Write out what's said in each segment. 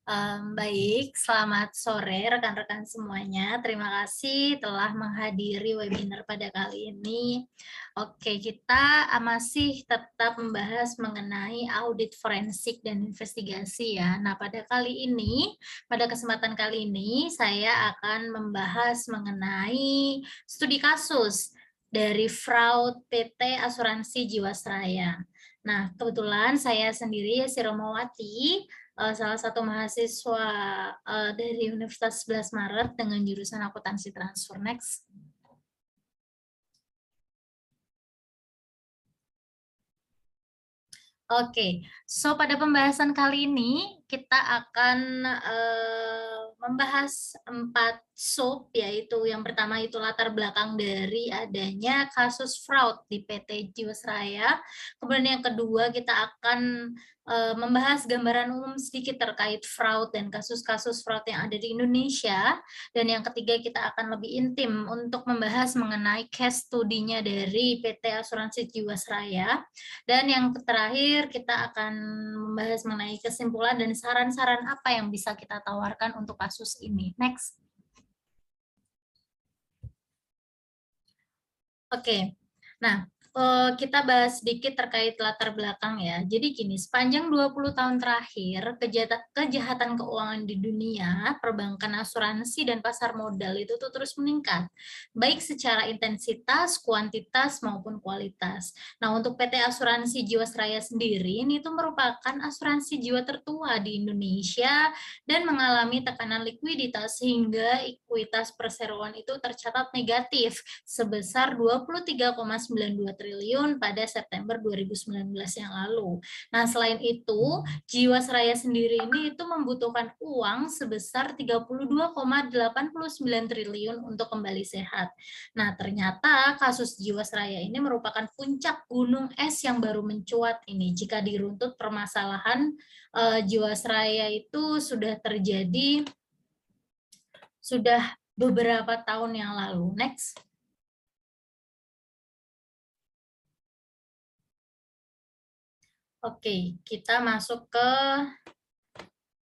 Baik, selamat sore rekan-rekan semuanya. Terima kasih telah menghadiri webinar pada kali ini. Oke, kita masih tetap membahas mengenai audit forensik dan investigasi ya. Nah, pada kesempatan kali ini saya akan membahas mengenai studi kasus dari fraud PT Asuransi Jiwasraya. Nah, kebetulan saya sendiri Yesi Romawati, salah satu mahasiswa dari Universitas 11 Maret dengan jurusan akuntansi transfer. Next. Oke, so pada pembahasan kali ini kita akan membahas 4 sub, yaitu yang pertama itu latar belakang dari adanya kasus fraud di PT Jiwasraya. Kemudian yang kedua kita akan membahas gambaran umum sedikit terkait fraud dan kasus-kasus fraud yang ada di Indonesia. Dan yang ketiga kita akan lebih intim untuk membahas mengenai case study-nya dari PT Asuransi Jiwasraya. Dan yang terakhir kita akan membahas mengenai kesimpulan dan saran-saran apa yang bisa kita tawarkan untuk kasus ini. Next. Oke. Nah, kita bahas sedikit terkait latar belakang ya. Jadi gini, sepanjang 20 tahun terakhir, kejahatan keuangan di dunia, perbankan, asuransi, dan pasar modal itu tuh terus meningkat. Baik secara intensitas, kuantitas, maupun kualitas. Nah, untuk PT Asuransi Jiwasraya sendiri, ini tuh merupakan asuransi jiwa tertua di Indonesia dan mengalami tekanan likuiditas sehingga ekuitas perseroan itu tercatat negatif sebesar 23,92 triliun pada September 2019 yang lalu. Nah, selain itu, Jiwasraya sendiri ini itu membutuhkan uang sebesar 32,89 triliun untuk kembali sehat. Nah, ternyata kasus Jiwasraya ini merupakan puncak gunung es yang baru mencuat ini. Jika diruntut permasalahan Jiwasraya itu sudah terjadi sudah beberapa tahun yang lalu. Next. Oke, kita masuk ke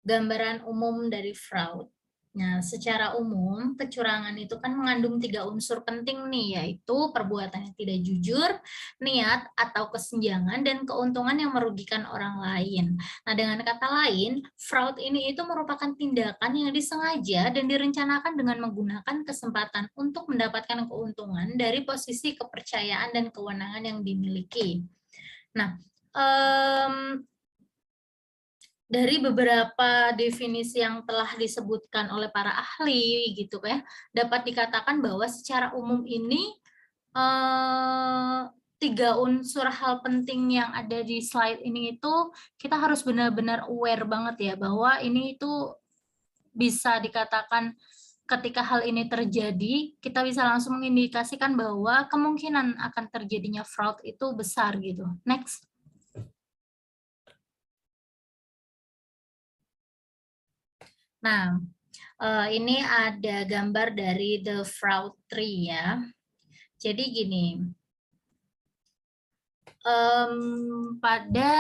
gambaran umum dari fraud. Nah, secara umum, kecurangan itu kan mengandung 3 unsur penting nih, yaitu perbuatan yang tidak jujur, niat atau kesenjangan, dan keuntungan yang merugikan orang lain. Nah, dengan kata lain, fraud ini itu merupakan tindakan yang disengaja dan direncanakan dengan menggunakan kesempatan untuk mendapatkan keuntungan dari posisi kepercayaan dan kewenangan yang dimiliki. Nah, dari beberapa definisi yang telah disebutkan oleh para ahli gitu ya, dapat dikatakan bahwa secara umum ini 3 unsur hal penting yang ada di slide ini itu kita harus benar-benar aware banget ya bahwa ini itu bisa dikatakan ketika hal ini terjadi, kita bisa langsung mengindikasikan bahwa kemungkinan akan terjadinya fraud itu besar gitu. Next. Nah, ini ada gambar dari The Fraud Tree ya. Jadi gini, pada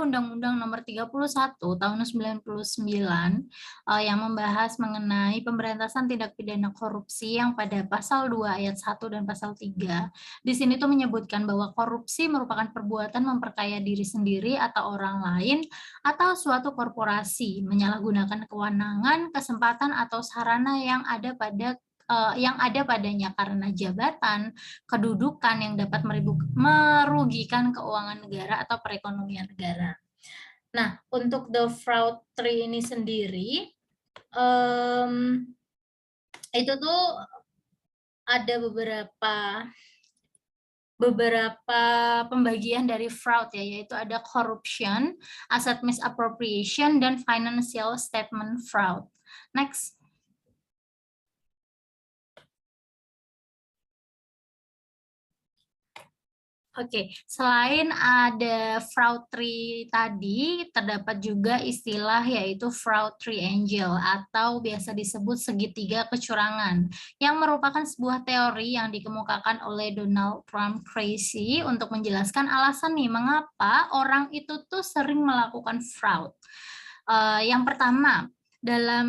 Undang-Undang Nomor 31 Tahun 99 yang membahas mengenai pemberantasan tindak pidana korupsi yang pada pasal 2 ayat 1 dan pasal 3. Di sini tuh menyebutkan bahwa korupsi merupakan perbuatan memperkaya diri sendiri atau orang lain atau suatu korporasi menyalahgunakan kewenangan, kesempatan atau sarana yang ada padanya karena jabatan, kedudukan yang dapat merugikan keuangan negara atau perekonomian negara. Nah, untuk the fraud tree ini sendiri, itu tuh ada beberapa pembagian dari fraud ya, yaitu ada corruption, asset misappropriation, dan financial statement fraud. Next. Oke, selain ada fraud tadi, terdapat juga istilah yaitu fraud triangle atau biasa disebut segitiga kecurangan, yang merupakan sebuah teori yang dikemukakan oleh Donald Trump Tracy untuk menjelaskan alasan nih mengapa orang itu tuh sering melakukan fraud. Yang pertama, dalam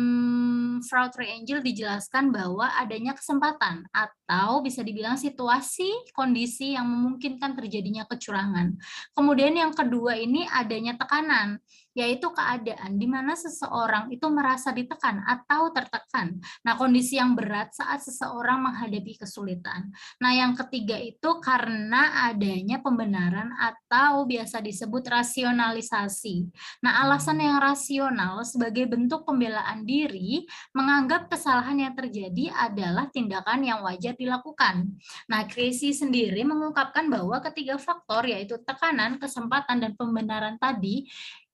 fraud triangle dijelaskan bahwa adanya kesempatan atau bisa dibilang situasi kondisi yang memungkinkan terjadinya kecurangan. Kemudian yang kedua ini adanya tekanan, yaitu keadaan di mana seseorang itu merasa ditekan atau tertekan. Nah, kondisi yang berat saat seseorang menghadapi kesulitan. Nah, yang ketiga itu karena adanya pembenaran atau biasa disebut rasionalisasi. Nah, alasan yang rasional sebagai bentuk pembelaan diri menganggap kesalahan yang terjadi adalah tindakan yang wajar dilakukan. Nah, Tracy sendiri mengungkapkan bahwa ketiga faktor yaitu tekanan, kesempatan, dan pembenaran tadi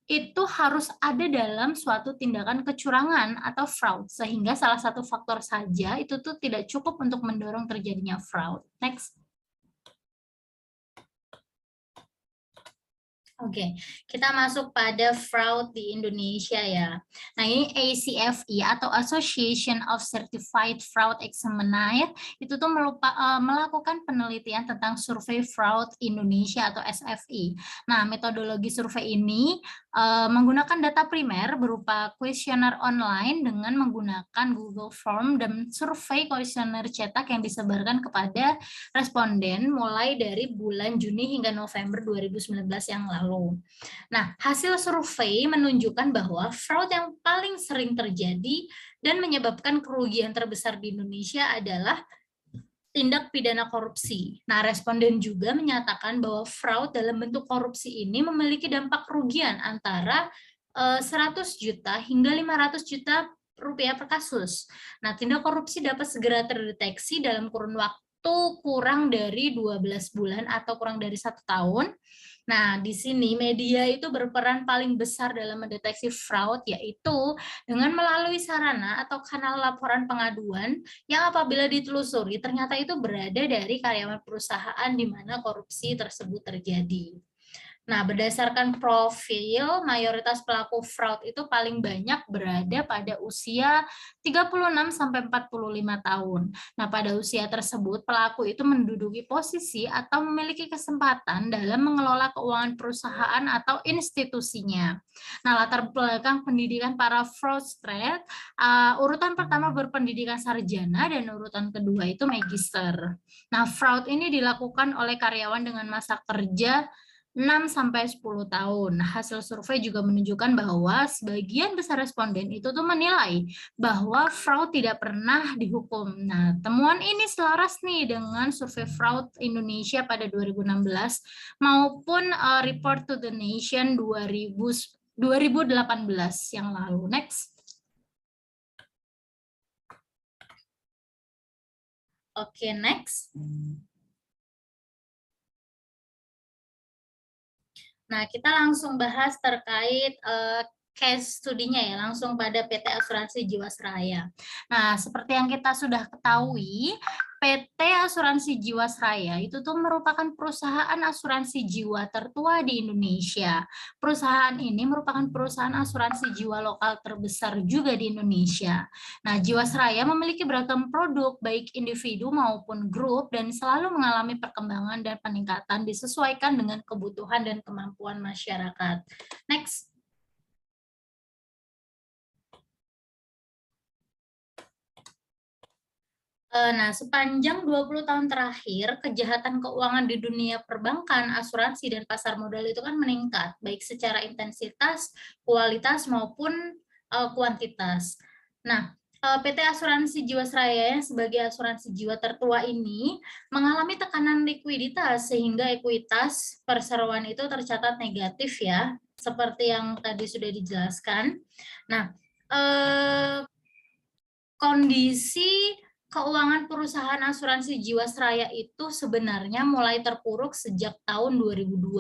itu harus ada dalam suatu tindakan kecurangan atau fraud, sehingga salah satu faktor saja itu tuh tidak cukup untuk mendorong terjadinya fraud. Next. Oke, kita masuk pada fraud di Indonesia ya. Nah, ini ACFE atau Association of Certified Fraud Examiner itu tuh melakukan penelitian tentang survei fraud Indonesia atau SFI. Nah, metodologi survei ini menggunakan data primer berupa kuesioner online dengan menggunakan Google Form dan survei kuesioner cetak yang disebarkan kepada responden mulai dari bulan Juni hingga November 2019 yang lalu. Nah, hasil survei menunjukkan bahwa fraud yang paling sering terjadi dan menyebabkan kerugian terbesar di Indonesia adalah tindak pidana korupsi. Nah, responden juga menyatakan bahwa fraud dalam bentuk korupsi ini memiliki dampak kerugian antara 100 juta hingga 500 juta rupiah per kasus. Nah, tindak korupsi dapat segera terdeteksi dalam kurun waktu kurang dari 12 bulan atau kurang dari 1 tahun. Nah, di sini media itu berperan paling besar dalam mendeteksi fraud, yaitu dengan melalui sarana atau kanal laporan pengaduan yang apabila ditelusuri ternyata itu berada dari karyawan perusahaan di mana korupsi tersebut terjadi. Nah, berdasarkan profil, mayoritas pelaku fraud itu paling banyak berada pada usia 36 sampai 45 tahun. Nah, pada usia tersebut pelaku itu menduduki posisi atau memiliki kesempatan dalam mengelola keuangan perusahaan atau institusinya. Nah, latar belakang pendidikan para fraudster, urutan pertama berpendidikan sarjana dan urutan kedua itu magister. Nah, fraud ini dilakukan oleh karyawan dengan masa kerja 6-10 tahun. Hasil survei juga menunjukkan bahwa sebagian besar responden itu tuh menilai bahwa fraud tidak pernah dihukum. Nah, temuan ini selaras nih dengan survei fraud Indonesia pada 2016 maupun Report to the Nation 2018 yang lalu. Next. Oke, next. Nah, kita langsung bahas terkait case studinya ya, langsung pada PT Asuransi Jiwasraya. Nah, seperti yang kita sudah ketahui, PT Asuransi Jiwasraya itu tuh merupakan perusahaan asuransi jiwa tertua di Indonesia. Perusahaan ini merupakan perusahaan asuransi jiwa lokal terbesar juga di Indonesia. Nah, Jiwasraya memiliki beragam produk baik individu maupun grup dan selalu mengalami perkembangan dan peningkatan disesuaikan dengan kebutuhan dan kemampuan masyarakat. Next. Nah, sepanjang 20 tahun terakhir, kejahatan keuangan di dunia perbankan, asuransi, dan pasar modal itu kan meningkat, baik secara intensitas, kualitas, maupun kuantitas. Nah, PT Asuransi Jiwasraya yang sebagai asuransi jiwa tertua ini mengalami tekanan likuiditas, sehingga ekuitas perseroan itu tercatat negatif ya, seperti yang tadi sudah dijelaskan. Nah, kondisi keuangan perusahaan asuransi Jiwasraya itu sebenarnya mulai terpuruk sejak tahun 2002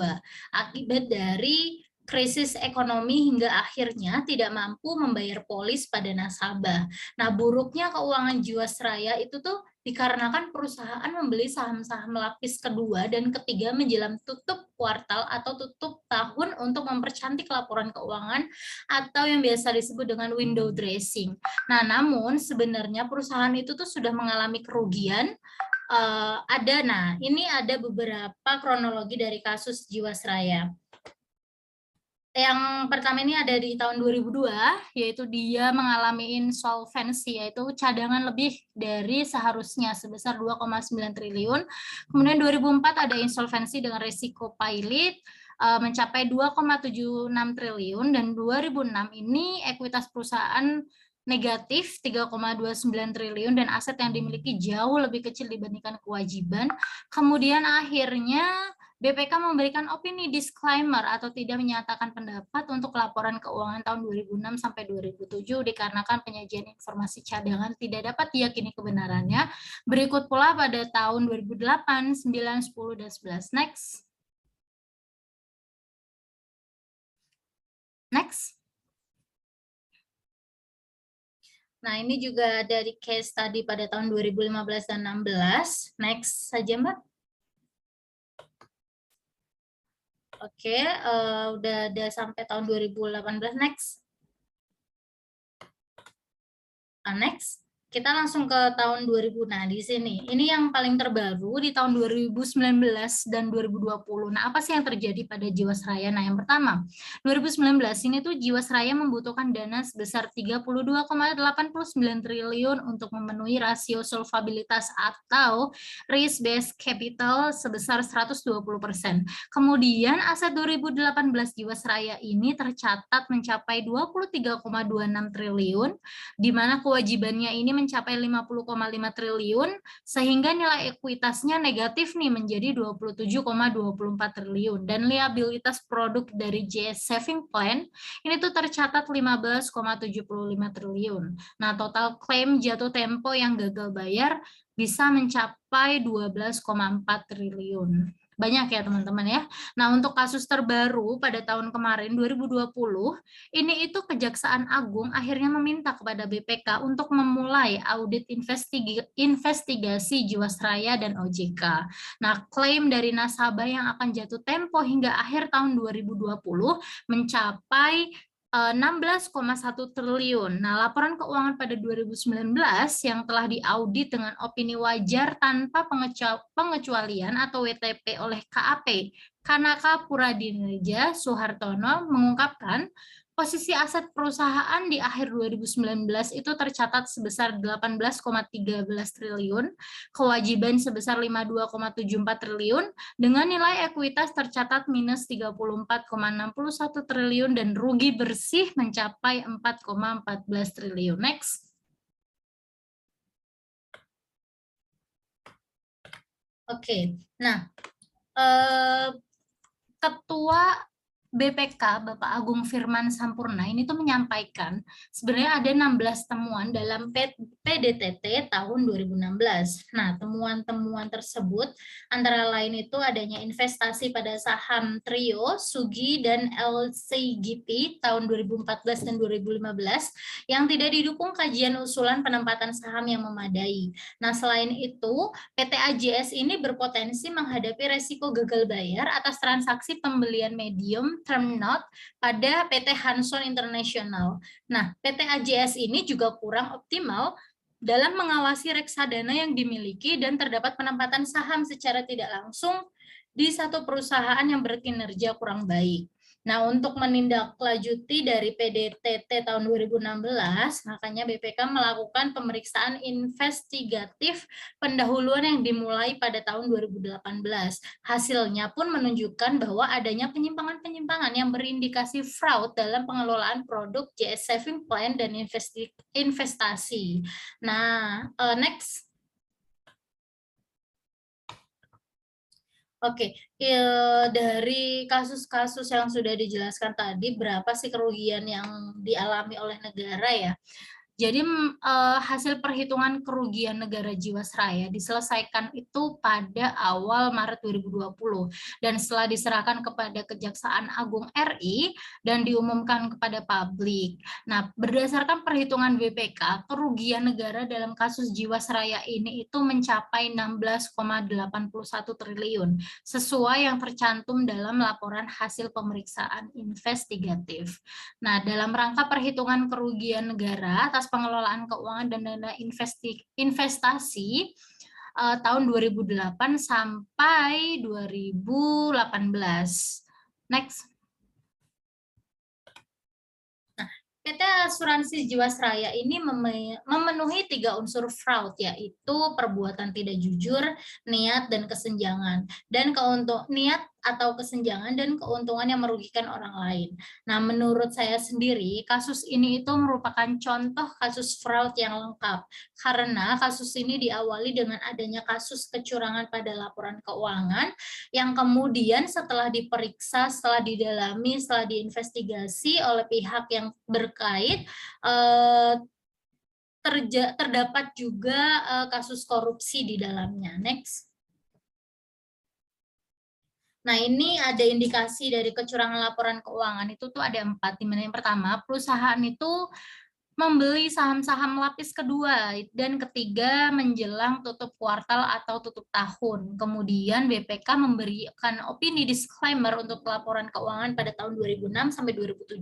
akibat dari krisis ekonomi hingga akhirnya tidak mampu membayar polis pada nasabah. Nah, buruknya keuangan Jiwasraya itu tuh dikarenakan perusahaan membeli saham-saham lapis kedua dan ketiga menjelang tutup kuartal atau tutup tahun untuk mempercantik laporan keuangan atau yang biasa disebut dengan window dressing. Nah, namun sebenarnya perusahaan itu tuh sudah mengalami kerugian. Ini ada beberapa kronologi dari kasus Jiwasraya. Yang pertama ini ada di tahun 2002, yaitu dia mengalami insolvensi, yaitu cadangan lebih dari seharusnya sebesar 2,9 triliun. Kemudian 2004 ada insolvensi dengan risiko pilot mencapai 2,76 triliun, dan 2006 ini ekuitas perusahaan negatif 3,29 triliun dan aset yang dimiliki jauh lebih kecil dibandingkan kewajiban. Kemudian akhirnya BPK memberikan opini disclaimer atau tidak menyatakan pendapat untuk laporan keuangan tahun 2006 sampai 2007 dikarenakan penyajian informasi cadangan tidak dapat diyakini kebenarannya. Berikut pula pada tahun 2008, 9, 10, dan 11. Next. Next. Nah, ini juga dari case tadi pada tahun 2015 dan 16. Next saja, Mbak. Oke, udah ada sampai tahun 2018. Next. Next. Kita langsung ke tahun 2000. Nah, di sini ini yang paling terbaru di tahun 2019 dan 2020. Nah, apa sih yang terjadi pada Jiwasraya? Nah, yang pertama, 2019 ini tuh Jiwasraya membutuhkan dana sebesar 32,89 triliun untuk memenuhi rasio solvabilitas atau risk based capital sebesar 120%. Kemudian aset 2018 Jiwasraya ini tercatat mencapai 23,26 triliun, di mana kewajibannya ini mencapai 50,5 triliun, sehingga nilai ekuitasnya negatif nih menjadi 27,24 triliun, dan liabilitas produk dari JS Saving Plan ini tuh tercatat 15,75 triliun. Nah, total klaim jatuh tempo yang gagal bayar bisa mencapai 12,4 triliun. Banyak ya teman-teman ya. Nah, untuk kasus terbaru pada tahun kemarin 2020, ini itu Kejaksaan Agung akhirnya meminta kepada BPK untuk memulai audit investigasi Jiwasraya dan OJK. Nah, klaim dari nasabah yang akan jatuh tempo hingga akhir tahun 2020 mencapai 16,1 triliun. Nah, laporan keuangan pada 2019 yang telah diaudit dengan opini wajar tanpa pengecualian atau WTP oleh KAP Kanaka Puradinerja Suhartono mengungkapkan posisi aset perusahaan di akhir 2019 itu tercatat sebesar 18,13 triliun, kewajiban sebesar 52,74 triliun, dengan nilai ekuitas tercatat minus 34,61 triliun dan rugi bersih mencapai 4,14 triliun. Next. Oke, nah Ketua BPK Bapak Agung Firman Sampurna ini tuh menyampaikan sebenarnya ada 16 temuan dalam PDTT tahun 2016. Nah, temuan-temuan tersebut antara lain itu adanya investasi pada saham Trio, Sugi, dan LCGP tahun 2014 dan 2015 yang tidak didukung kajian usulan penempatan saham yang memadai. Nah, selain itu, PT AJS ini berpotensi menghadapi resiko gagal bayar atas transaksi pembelian medium term note pada PT Hanson International. Nah, PT AJS ini juga kurang optimal dalam mengawasi reksadana yang dimiliki dan terdapat penempatan saham secara tidak langsung di satu perusahaan yang berkinerja kurang baik. Nah, untuk menindaklanjuti dari PDTT tahun 2016, makanya BPK melakukan pemeriksaan investigatif pendahuluan yang dimulai pada tahun 2018. Hasilnya pun menunjukkan bahwa adanya penyimpangan-penyimpangan yang berindikasi fraud dalam pengelolaan produk JS Saving Plan dan investasi. Nah, next. Oke, dari kasus-kasus yang sudah dijelaskan tadi, berapa sih kerugian yang dialami oleh negara ya? Jadi hasil perhitungan kerugian negara Jiwasraya diselesaikan itu pada awal Maret 2020 dan setelah diserahkan kepada Kejaksaan Agung RI dan diumumkan kepada publik. Nah, berdasarkan perhitungan BPK, kerugian negara dalam kasus Jiwasraya ini itu mencapai 16,81 triliun sesuai yang tercantum dalam laporan hasil pemeriksaan investigatif. Nah, dalam rangka perhitungan kerugian negara atas pengelolaan keuangan dan dana investasi tahun 2008 sampai 2018. Next. PT Asuransi Jiwasraya ini memenuhi 3 unsur fraud, yaitu perbuatan tidak jujur, niat, dan kesenjangan. Dan niat atau kesenjangan dan keuntungan yang merugikan orang lain. Nah, menurut saya sendiri, kasus ini itu merupakan contoh kasus fraud yang lengkap. Karena kasus ini diawali dengan adanya kasus kecurangan pada laporan keuangan, yang kemudian setelah diperiksa, setelah didalami, setelah diinvestigasi oleh pihak yang berkait, terdapat juga kasus korupsi di dalamnya. Next. Nah, ini ada indikasi dari kecurangan laporan keuangan itu tuh ada 4. Dimana yang pertama, perusahaan itu membeli saham-saham lapis kedua dan ketiga menjelang tutup kuartal atau tutup tahun. Kemudian BPK memberikan opini disclaimer untuk laporan keuangan pada tahun 2006 sampai 2007.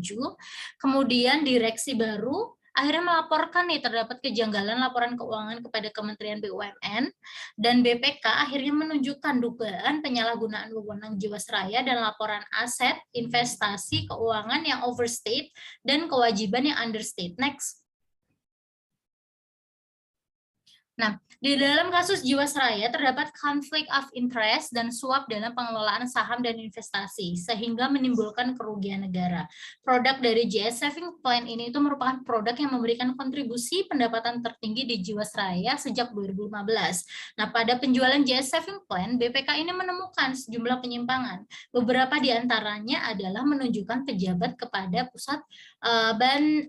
Kemudian direksi baru akhirnya melaporkan nih terdapat kejanggalan laporan keuangan kepada Kementerian BUMN, dan BPK akhirnya menunjukkan dugaan penyalahgunaan wewenang Jiwasraya dan laporan aset, investasi, keuangan yang overstate, dan kewajiban yang understate. Next. Nah, di dalam kasus Jiwasraya terdapat konflik of interest dan suap dalam pengelolaan saham dan investasi, sehingga menimbulkan kerugian negara. Produk dari JS Saving Plan ini itu merupakan produk yang memberikan kontribusi pendapatan tertinggi di Jiwasraya sejak 2015. Nah, pada penjualan JS Saving Plan, BPK ini menemukan sejumlah penyimpangan. Beberapa di antaranya adalah menunjukkan pejabat kepada pusat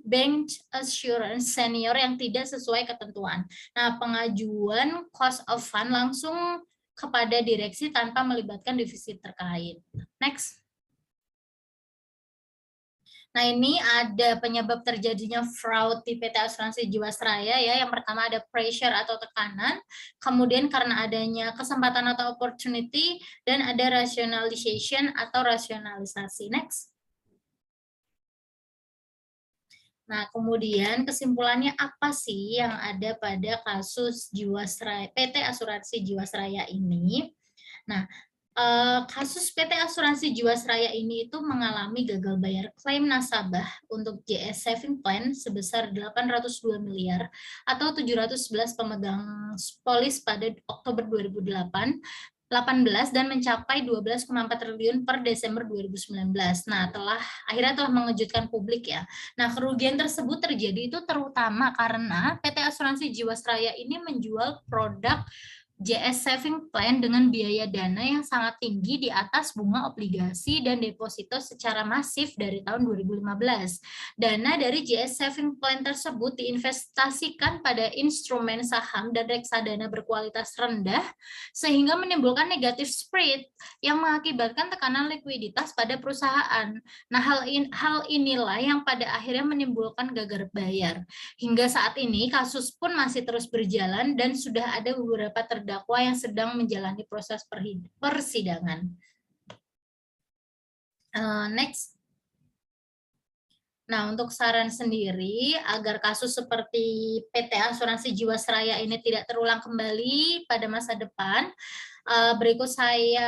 bank assurance senior yang tidak sesuai ketentuan. Nah, pengajuan cost of fund langsung kepada direksi tanpa melibatkan divisi terkait. Next. Nah, ini ada penyebab terjadinya fraud di PT Asuransi Jiwasraya ya. Yang pertama ada pressure atau tekanan, kemudian karena adanya kesempatan atau opportunity, dan ada rationalization atau rasionalisasi. Next. Nah, kemudian kesimpulannya apa sih yang ada pada kasus Jiwasraya, PT Asuransi Jiwasraya ini? Nah, kasus PT Asuransi Jiwasraya ini itu mengalami gagal bayar klaim nasabah untuk JS Saving Plan sebesar 802 miliar atau 711 pemegang polis pada Oktober 2008 dan mencapai 12,4 triliun per Desember 2019. Nah, akhirnya telah mengejutkan publik ya. Nah, kerugian tersebut terjadi itu terutama karena PT Asuransi Jiwasraya ini menjual produk JS Saving Plan dengan biaya dana yang sangat tinggi di atas bunga obligasi dan deposito secara masif dari tahun 2015. Dana dari JS Saving Plan tersebut diinvestasikan pada instrumen saham dan reksadana berkualitas rendah sehingga menimbulkan negatif spread yang mengakibatkan tekanan likuiditas pada perusahaan. Nah, hal inilah yang pada akhirnya menimbulkan gagal bayar. Hingga saat ini kasus pun masih terus berjalan dan sudah ada beberapa terdakwa yang sedang menjalani proses persidangan. Next. Nah, untuk saran sendiri agar kasus seperti PT Asuransi Jiwasraya ini tidak terulang kembali pada masa depan, berikut saya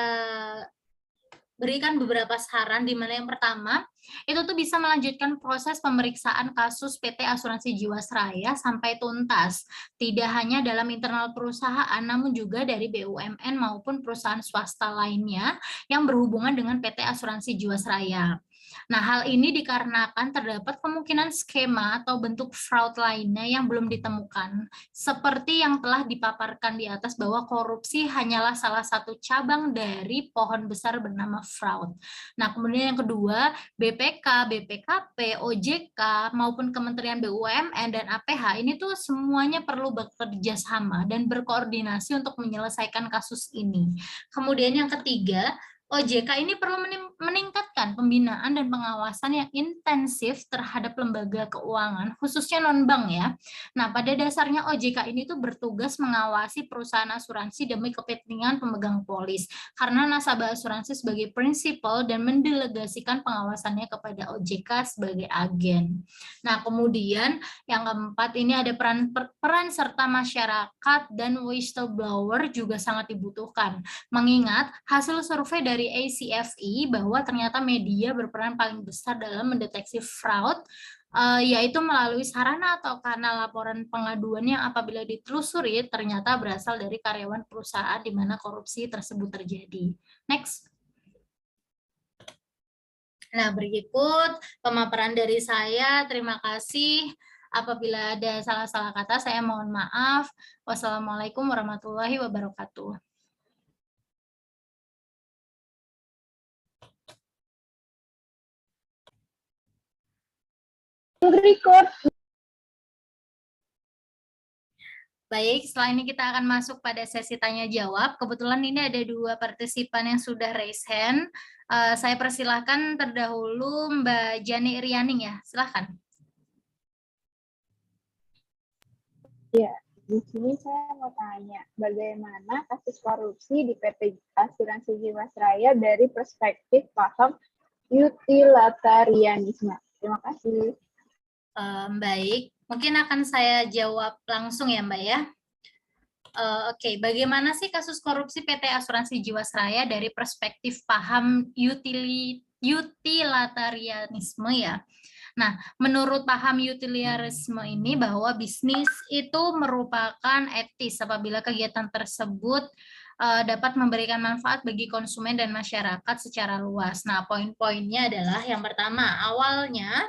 berikan beberapa saran, di mana yang pertama itu tuh bisa melanjutkan proses pemeriksaan kasus PT Asuransi Jiwasraya sampai tuntas, tidak hanya dalam internal perusahaan namun juga dari BUMN maupun perusahaan swasta lainnya yang berhubungan dengan PT Asuransi Jiwasraya. Nah, hal ini dikarenakan terdapat kemungkinan skema atau bentuk fraud lainnya yang belum ditemukan, seperti yang telah dipaparkan di atas bahwa korupsi hanyalah salah satu cabang dari pohon besar bernama fraud. Nah, kemudian yang kedua, BPK, BPKP, OJK, maupun Kementerian BUMN dan APH ini tuh semuanya perlu bekerja sama dan berkoordinasi untuk menyelesaikan kasus ini. Kemudian yang ketiga, OJK ini perlu meningkatkan pembinaan dan pengawasan yang intensif terhadap lembaga keuangan, khususnya non-bank ya. Nah, pada dasarnya OJK ini tuh bertugas mengawasi perusahaan asuransi demi kepentingan pemegang polis, karena nasabah asuransi sebagai prinsipal dan mendelegasikan pengawasannya kepada OJK sebagai agen. Nah, kemudian yang keempat ini ada peran serta masyarakat dan whistleblower juga sangat dibutuhkan. Mengingat hasil survei dari ACFE bahwa ternyata media berperan paling besar dalam mendeteksi fraud, yaitu melalui sarana atau kanal laporan pengaduan yang apabila ditelusuri ternyata berasal dari karyawan perusahaan di mana korupsi tersebut terjadi. Next. Nah, berikut pemaparan dari saya. Terima kasih. Apabila ada salah-salah kata, saya mohon maaf. Wassalamualaikum warahmatullahi wabarakatuh. Record. Baik, setelah ini kita akan masuk pada sesi tanya jawab. Kebetulan ini ada 2 partisipan yang sudah raise hand. Saya persilahkan terdahulu Mbak Jani Irianing ya, silahkan. Ya, di sini saya mau tanya, bagaimana kasus korupsi di PT Asuransi Jiwasraya dari perspektif paham utilitarianisme? Terima kasih. Baik, mungkin akan saya jawab langsung ya Mbak ya. Oke, bagaimana sih kasus korupsi PT Asuransi Jiwasraya dari perspektif paham utilitarianisme ya? Nah, menurut paham utilitarisme ini bahwa bisnis itu merupakan etis apabila kegiatan tersebut dapat memberikan manfaat bagi konsumen dan masyarakat secara luas. Nah, poin-poinnya adalah yang pertama, awalnya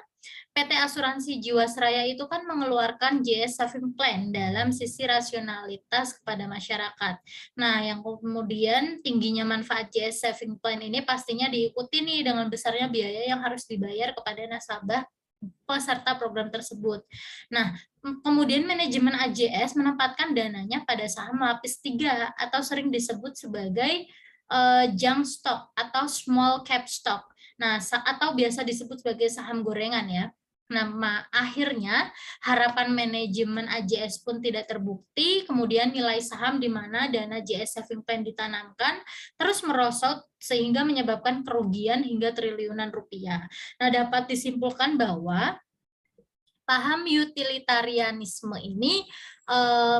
PT Asuransi Jiwasraya itu kan mengeluarkan JS Saving Plan dalam sisi rasionalitas kepada masyarakat. Nah, yang kemudian tingginya manfaat JS Saving Plan ini pastinya diikuti nih dengan besarnya biaya yang harus dibayar kepada nasabah peserta program tersebut. Nah, kemudian manajemen AJS menempatkan dananya pada saham lapis 3 atau sering disebut sebagai junk stock atau small cap stock. Nah, atau biasa disebut sebagai saham gorengan ya. Nah, akhirnya harapan manajemen AJS pun tidak terbukti, kemudian nilai saham di mana dana JS Saving Plan ditanamkan terus merosot sehingga menyebabkan kerugian hingga triliunan rupiah. Nah, dapat disimpulkan bahwa paham utilitarianisme ini,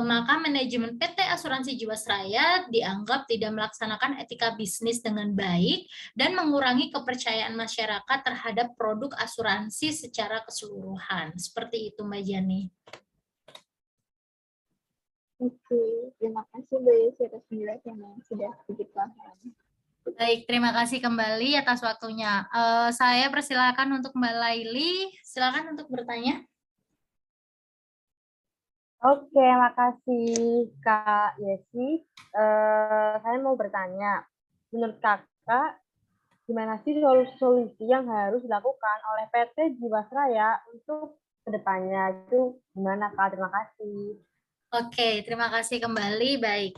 maka manajemen PT Asuransi Jiwasraya dianggap tidak melaksanakan etika bisnis dengan baik dan mengurangi kepercayaan masyarakat terhadap produk asuransi secara keseluruhan. Seperti itu, Mbak Jani. Oke, terima kasih Mbak Yesi atas penjelasannya yang sudah sedikit paham. Baik, terima kasih kembali atas waktunya. Saya persilakan untuk Mbak Laili, silakan untuk bertanya. Oke, makasih Kak Yesi. Saya mau bertanya, menurut Kakak, gimana sih solusi yang harus dilakukan oleh PT Jiwasraya untuk kedepannya? Itu gimana Kak? Terima kasih. Oke, terima kasih kembali. Baik.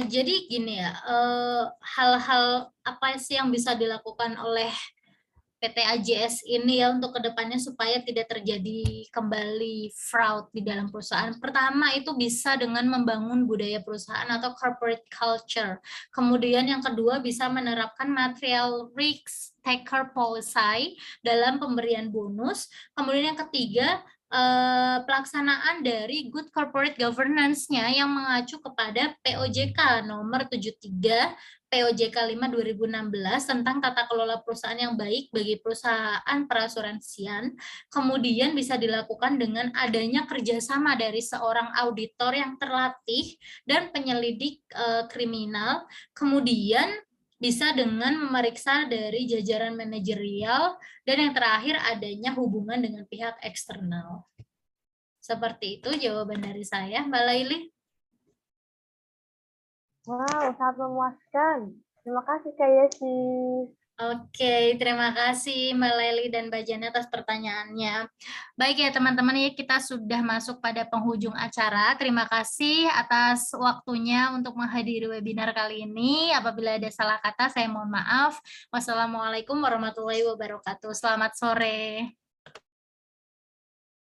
Jadi gini ya, hal-hal apa sih yang bisa dilakukan oleh PT AJS ini ya untuk kedepannya supaya tidak terjadi kembali fraud di dalam perusahaan. Pertama itu bisa dengan membangun budaya perusahaan atau corporate culture. Kemudian yang kedua bisa menerapkan material risk taker policy dalam pemberian bonus. Kemudian yang ketiga pelaksanaan dari good corporate governance-nya yang mengacu kepada POJK nomor 73 POJK 5 2016 tentang tata kelola perusahaan yang baik bagi perusahaan perasuransian, kemudian bisa dilakukan dengan adanya kerjasama dari seorang auditor yang terlatih dan penyelidik kriminal, kemudian bisa dengan memeriksa dari jajaran manajerial, dan yang terakhir adanya hubungan dengan pihak eksternal. Seperti itu jawaban dari saya, Mbak Laili. Wow, sangat memuaskan. Terima kasih Kak Yesi. Oke, terima kasih Mbak Laili dan Mbak Jana atas pertanyaannya. Baik ya teman-teman, ya kita sudah masuk pada penghujung acara. Terima kasih atas waktunya untuk menghadiri webinar kali ini. Apabila ada salah kata, saya mohon maaf. Wassalamualaikum warahmatullahi wabarakatuh. Selamat sore.